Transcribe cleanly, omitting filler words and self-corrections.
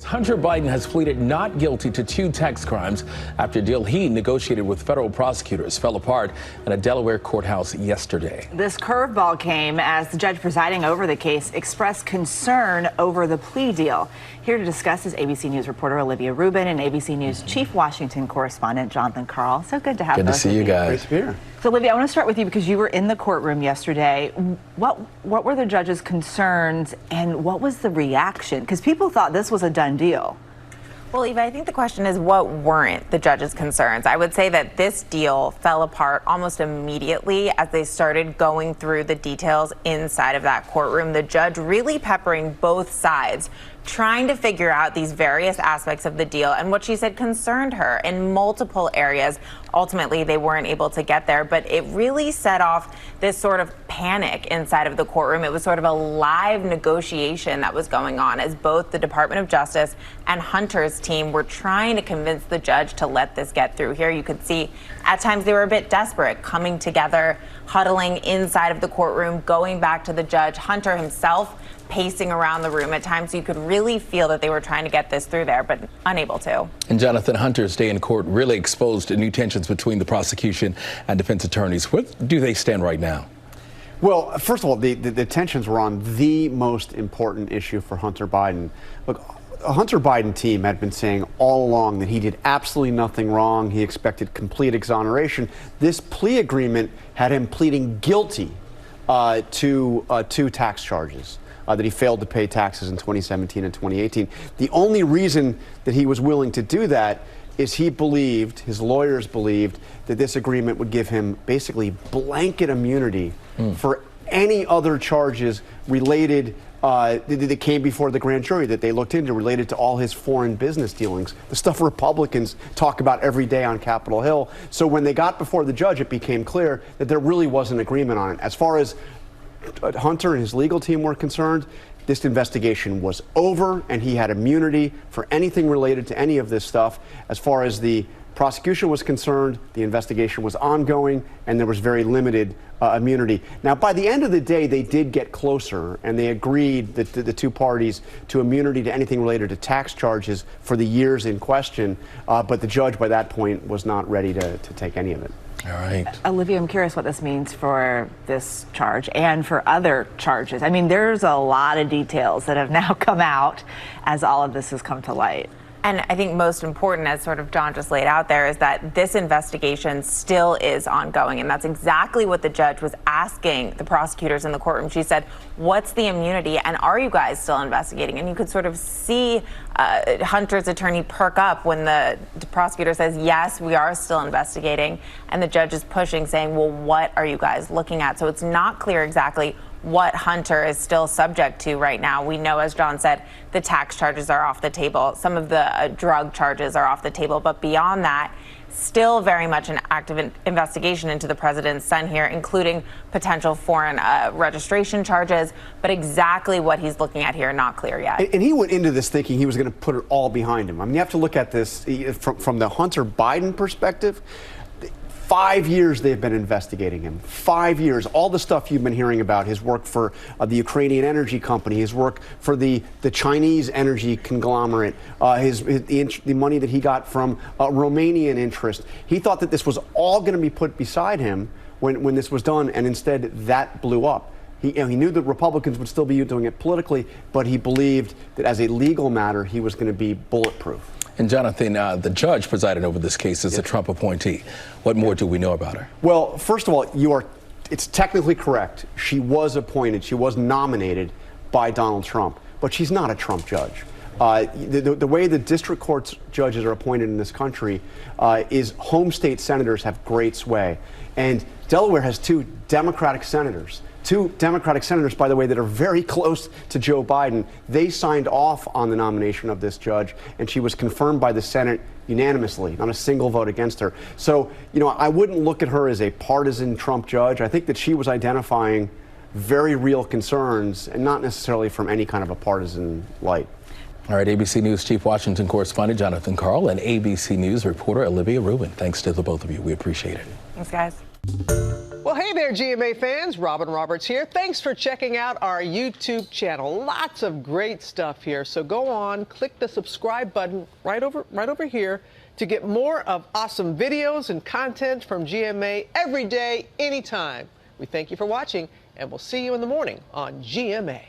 Hunter Biden has pleaded not guilty to 2 tax crimes after a deal he negotiated with federal prosecutors fell apart in a Delaware courthouse yesterday. This curveball came as the judge presiding over the case expressed concern over the plea deal. Here to discuss is ABC News reporter Olivia Rubin and ABC News chief Washington correspondent Jonathan Karl. So good to have both of you. Good to see you guys. Great to be here. So Olivia, I want to start with you because you were in the courtroom yesterday. What were the judge's concerns and what was the reaction? Because people thought this was a done deal. Well, Eva, I think the question is what weren't the judge's concerns? I would say that this deal fell apart almost immediately as they started going through the details inside of that courtroom. The judge really peppering both sides, trying to figure out these various aspects of the deal, and what she said concerned her in multiple areas. Ultimately, they weren't able to get there, but it really set off this sort of panic inside of the courtroom. It was sort of a live negotiation that was going on as both the Department of Justice and Hunter's team were trying to convince the judge to let this get through. Here you could see at times they were a bit desperate, coming together, huddling inside of the courtroom, going back to the judge. Hunter himself pacing around the room at times. So you could really feel that they were trying to get this through there, but unable to. And Jonathan, Hunter's day in court really exposed new tensions between the prosecution and defense attorneys. Where do they stand right now? Well, first of all, the tensions were on the most important issue for Hunter Biden. Look, the Hunter Biden team had been saying all along that he did absolutely nothing wrong. He expected complete exoneration. This plea agreement had him pleading guilty to 2 tax charges. That he failed to pay taxes in 2017 and 2018. The only reason that he was willing to do that is he believed, his lawyers believed, that this agreement would give him basically blanket immunity for any other charges related that came before the grand jury that they looked into related to all his foreign business dealings, the stuff Republicans talk about every day on Capitol Hill. So when they got before the judge, it became clear that there really was an agreement on it. As far as Hunter and his legal team were concerned, this investigation was over and he had immunity for anything related to any of this stuff. As far as the prosecution was concerned, the investigation was ongoing and there was very limited immunity. Now, by the end of the day, they did get closer and they agreed that the 2 parties to immunity to anything related to tax charges for the years in question. But the judge by that point was not ready to take any of it. All right. Olivia, I'm curious what this means for this charge and for other charges. I mean, there's a lot of details that have now come out as all of this has come to light. And I think most important, as sort of John just laid out there, is that this investigation still is ongoing. And that's exactly what the judge was asking the prosecutors in the courtroom. She said, what's the immunity and are you guys still investigating? And you could sort of see Hunter's attorney perk up when the prosecutor says, yes, we are still investigating. And the judge is pushing, saying, well, what are you guys looking at? So it's not clear exactly what Hunter is still subject to right now. We know, as John said, the tax charges are off the table. Some of the drug charges are off the table. But beyond that, still very much an active investigation into the president's son here, including potential foreign registration charges. But exactly what he's looking at here, not clear yet. And he went into this thinking he was going to put it all behind him. I mean, you have to look at this from the Hunter Biden perspective. 5 years they've been investigating him. 5 years. All the stuff you've been hearing about, his work for the Ukrainian energy company, his work for the Chinese energy conglomerate, the money that he got from Romanian interest. He thought that this was all going to be put beside him when this was done, and instead that blew up. He knew that Republicans would still be doing it politically, but he believed that as a legal matter, he was going to be bulletproof. And Jonathan, the judge presided over this case is a Trump appointee. What more do we know about her? Well, first of all, it's technically correct. She was appointed. She was nominated by Donald Trump, but she's not a Trump judge. The way the district court judges are appointed in this country is home state senators have great sway. And Delaware has 2 Democratic senators. 2 Democratic senators, by the way, that are very close to Joe Biden. They signed off on the nomination of this judge, and she was confirmed by the Senate unanimously, not a single vote against her. So, I wouldn't look at her as a partisan Trump judge. I think that she was identifying very real concerns and not necessarily from any kind of a partisan light. All right, ABC News Chief Washington correspondent Jonathan Karl and ABC News reporter Olivia Rubin. Thanks to the both of you. We appreciate it. Thanks, guys. Well, Hey there, GMA fans. Robin Roberts here. Thanks for checking out our YouTube channel. Lots of great stuff here. So go on, click the subscribe button right over here to get more of awesome videos and content from GMA every day, anytime. We thank you for watching, and we'll see you in the morning on GMA.